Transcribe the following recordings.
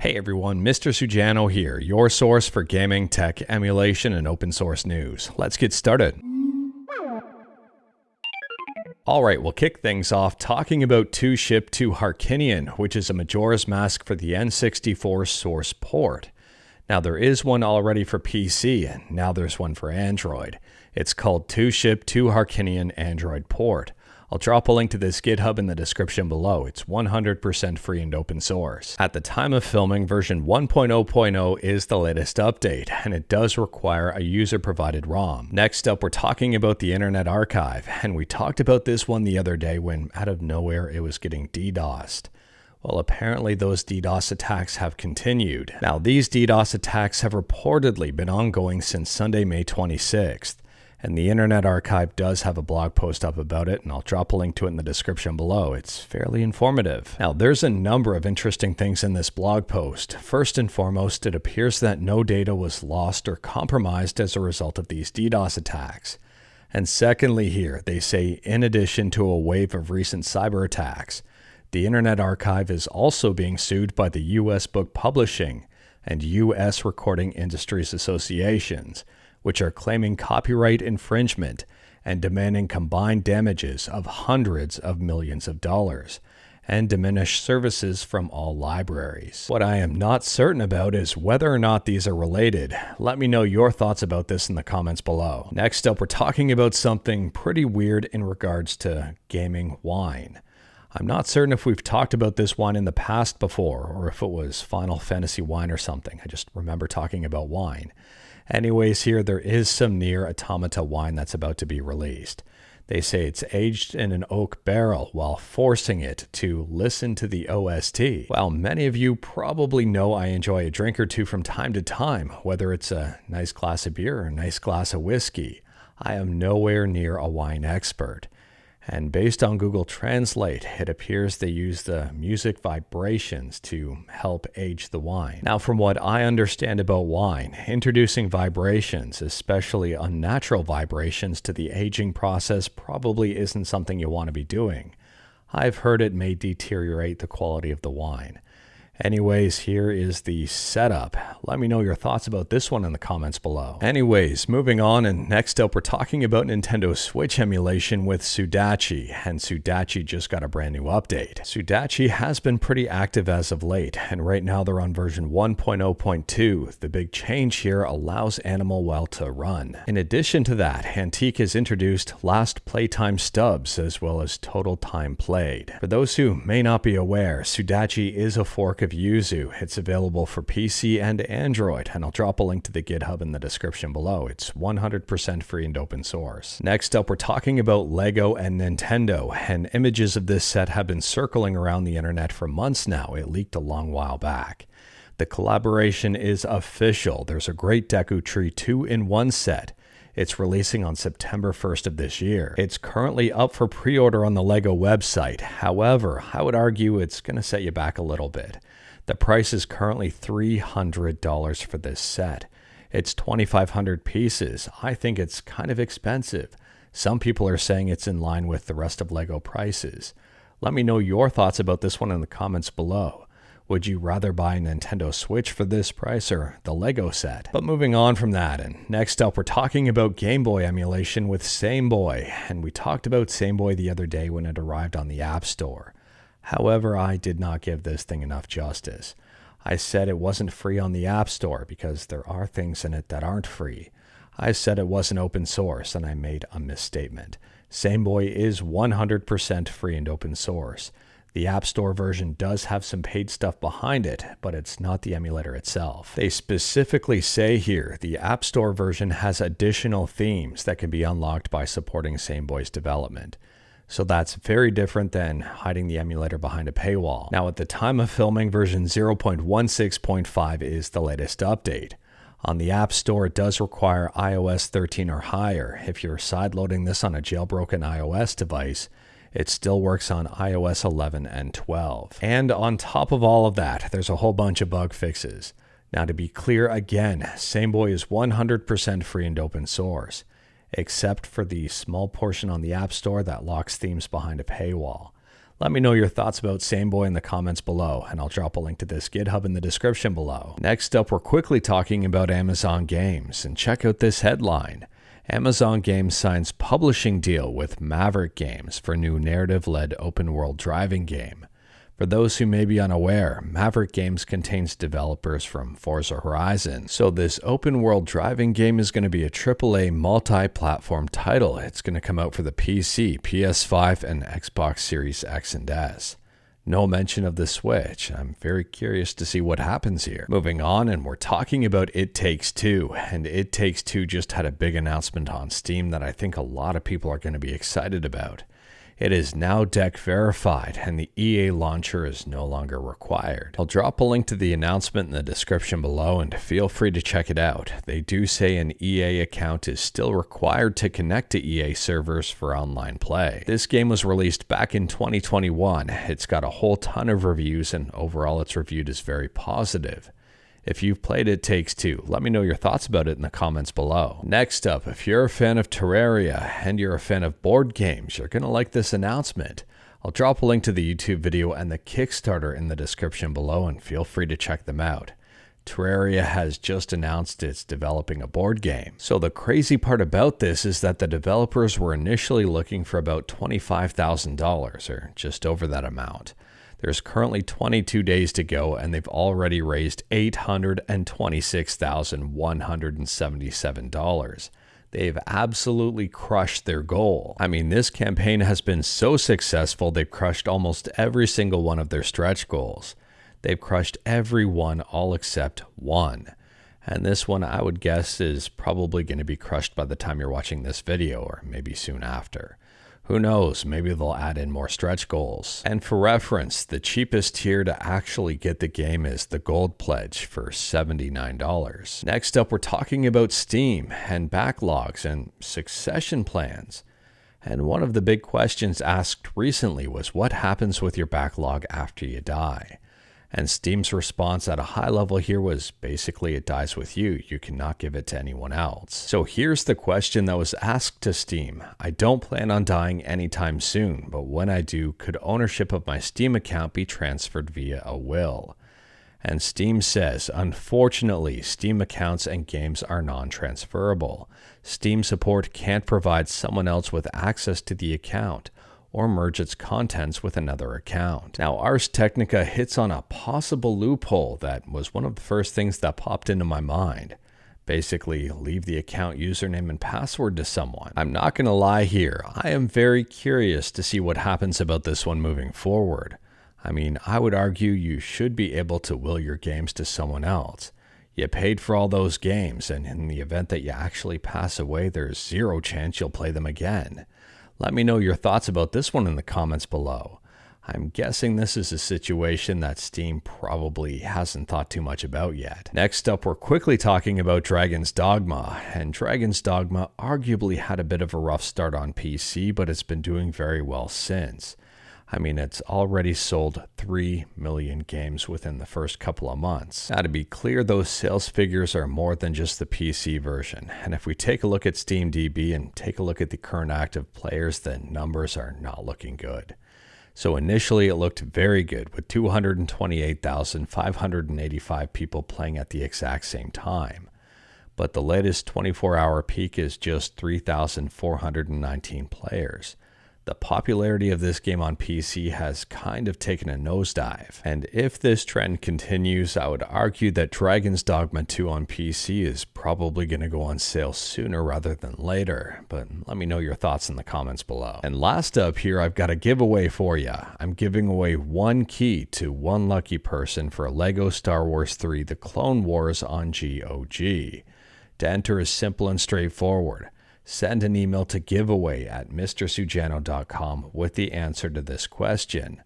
Hey everyone, Mr. Sujano here, your source for gaming, tech, emulation, and open source news. Let's get started. Alright, we'll kick things off talking about 2 Ship to Harkinian, which is a Majoras mask for the N64 source port. Now there is one already for PC, and now there's one for Android. It's called 2 Ship to Harkinian Android port. I'll drop a link to this GitHub in the description below. It's 100% free and open source. At the time of filming, version 1.0.0 is the latest update, and it does require a user-provided ROM. Next up, we're talking about the Internet Archive, and we talked about this one the other day when, out of nowhere, it was getting DDoSed. Well, apparently those DDoS attacks have continued. Now, these DDoS attacks have reportedly been ongoing since Sunday, May 26th. And the Internet Archive does have a blog post up about it, and I'll drop a link to it in the description below. It's fairly informative. Now, there's a number of interesting things in this blog post. First and foremost, it appears that no data was lost or compromised as a result of these DDoS attacks. And secondly here, they say, in addition to a wave of recent cyber attacks, the Internet Archive is also being sued by the U.S. Book Publishing and U.S. Recording Industries Associations, which are claiming copyright infringement and demanding combined damages of hundreds of millions of dollars and diminished services from all libraries. What I am not certain about is whether or not these are related. Let me know your thoughts about this in the comments below. Next up, we're talking about something pretty weird in regards to gaming wine. I'm not certain if we've talked about this wine in the past before, or if it was Final Fantasy wine or something. I just remember talking about wine. Anyways, here there is some Nier Automata wine that's about to be released. They say it's aged in an oak barrel while forcing it to listen to the OST. While many of you probably know I enjoy a drink or two from time to time, whether it's a nice glass of beer or a nice glass of whiskey, I am nowhere near a wine expert. And based on Google Translate, it appears they use the music vibrations to help age the wine. Now, from what I understand about wine, introducing vibrations, especially unnatural vibrations, to the aging process probably isn't something you want to be doing. I've heard it may deteriorate the quality of the wine. Anyways, here is the setup. Let me know your thoughts about this one in the comments below. Anyways, moving on, and next up we're talking about Nintendo Switch emulation with Sudachi, and Sudachi just got a brand new update. Sudachi has been pretty active as of late, and right now they're on version 1.0.2. The big change here allows Animal Well to run. In addition to that, Antique has introduced last playtime stubs as well as total time played. For those who may not be aware, Sudachi is a fork of YUZU. It's available for PC and Android, and I'll drop a link to the GitHub in the description below. It's 100% free and open source. Next up, we're talking about Lego and Nintendo, and images of this set have been circling around the internet for months now. It leaked a long while back. The collaboration is official. There's a great Deku Tree 2-in-1 set. It's releasing on September 1st of this year. It's currently up for pre-order on the LEGO website. However, I would argue it's going to set you back a little bit. The price is currently $300 for this set. It's 2,500 pieces. I think it's kind of expensive. Some people are saying it's in line with the rest of LEGO prices. Let me know your thoughts about this one in the comments below. Would you rather buy a Nintendo Switch for this price or the Lego set? But moving on from that, and next up we're talking about Game Boy emulation with SAMEBOY, and we talked about SAMEBOY the other day when it arrived on the App Store. However, I did not give this thing enough justice. I said it wasn't free on the App Store because there are things in it that aren't free. I said it wasn't open source, and I made a misstatement. SAMEBOY is 100% free and open source. The App Store version does have some paid stuff behind it, but it's not the emulator itself. They specifically say here the App Store version has additional themes that can be unlocked by supporting SAMEBOY's development. So that's very different than hiding the emulator behind a paywall. Now, at the time of filming, version 0.16.5 is the latest update. On the App Store, it does require iOS 13 or higher. If you're sideloading this on a jailbroken iOS device, it still works on iOS 11 and 12. And on top of all of that, there's a whole bunch of bug fixes. Now, to be clear again, SAMEBOY is 100% free and open source, except for the small portion on the App Store that locks themes behind a paywall. Let me know your thoughts about SAMEBOY in the comments below, and I'll drop a link to this GitHub in the description below. Next up, we're quickly talking about Amazon Games, and check out this headline. Amazon Games signs publishing deal with Maverick Games for new narrative-led open-world driving game. For those who may be unaware, Maverick Games contains developers from Forza Horizon, so this open-world driving game is going to be a AAA multi-platform title. It's going to come out for the PC, PS5, and Xbox Series X and S. No mention of the Switch. I'm very curious to see what happens here. Moving on, and we're talking about It Takes Two, and It Takes Two just had a big announcement on Steam that I think a lot of people are going to be excited about. It is now deck verified, and the EA launcher is no longer required. I'll drop a link to the announcement in the description below, and feel free to check it out. They do say an EA account is still required to connect to EA servers for online play. This game was released back in 2021. It's got a whole ton of reviews, and overall it's reviewed as very positive. If you've played It Takes Two, let me know your thoughts about it in the comments below. Next up, if you're a fan of Terraria and you're a fan of board games, you're going to like this announcement. I'll drop a link to the YouTube video and the Kickstarter in the description below, and feel free to check them out. Terraria has just announced it's developing a board game. So the crazy part about this is that the developers were initially looking for about $25,000, or just over that amount. There's currently 22 days to go, and they've already raised $826,177. They've absolutely crushed their goal. I mean, this campaign has been so successful, they've crushed almost every single one of their stretch goals. They've crushed every one, all except one. And this one, I would guess, is probably going to be crushed by the time you're watching this video, or maybe soon after. Who knows, maybe they'll add in more stretch goals. And for reference, the cheapest tier to actually get the game is the Gold Pledge for $79. Next up, we're talking about Steam and backlogs and succession plans. And one of the big questions asked recently was, what happens with your backlog after you die? And Steam's response at a high level here was basically it dies with you. You cannot give it to anyone else. So here's the question that was asked to Steam. I don't plan on dying anytime soon, but when I do, could ownership of my Steam account be transferred via a will? And Steam says, unfortunately, Steam accounts and games are non-transferable. Steam support can't provide someone else with access to the account or merge its contents with another account. Now, Ars Technica hits on a possible loophole that was one of the first things that popped into my mind. Basically, leave the account username and password to someone. I'm not going to lie here, I am very curious to see what happens about this one moving forward. I mean, I would argue you should be able to will your games to someone else. You paid for all those games, and in the event that you actually pass away, there's zero chance you'll play them again. Let me know your thoughts about this one in the comments below. I'm guessing this is a situation that Steam probably hasn't thought too much about yet. Next up, we're quickly talking about Dragon's Dogma, and Dragon's Dogma arguably had a bit of a rough start on PC, but it's been doing very well since. I mean, it's already sold 3 million games within the first couple of months. Now, to be clear, those sales figures are more than just the PC version. And if we take a look at SteamDB and take a look at the current active players, the numbers are not looking good. So initially, it looked very good with 228,585 people playing at the exact same time. But the latest 24-hour peak is just 3,419 players. The popularity of this game on PC has kind of taken a nosedive, and if this trend continues, I would argue that Dragon's Dogma 2 on PC is probably going to go on sale sooner rather than later, but let me know your thoughts in the comments below. And last up here, I've got a giveaway for you. I'm giving away one key to one lucky person for LEGO Star Wars 3 The Clone Wars on GOG. To enter is simple and straightforward. Send an email to giveaway@mrsujano.com with the answer to this question.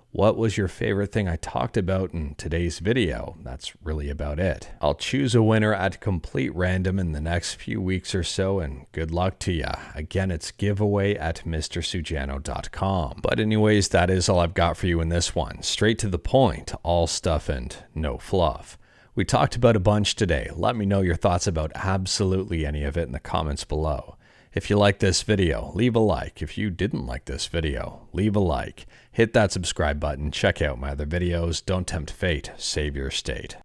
What was your favorite thing I talked about in today's video? That's really about it. I'll choose a winner at complete random in the next few weeks or so, and good luck to ya. Again, it's giveaway@mrsujano.com. But anyways, that is all I've got for you in this one. Straight to the point, all stuff and no fluff. We talked about a bunch today. Let me know your thoughts about absolutely any of it in the comments below. If you like this video, leave a like. If you didn't like this video, leave a like. Hit that subscribe button. Check out my other videos. Don't tempt fate. Save your state.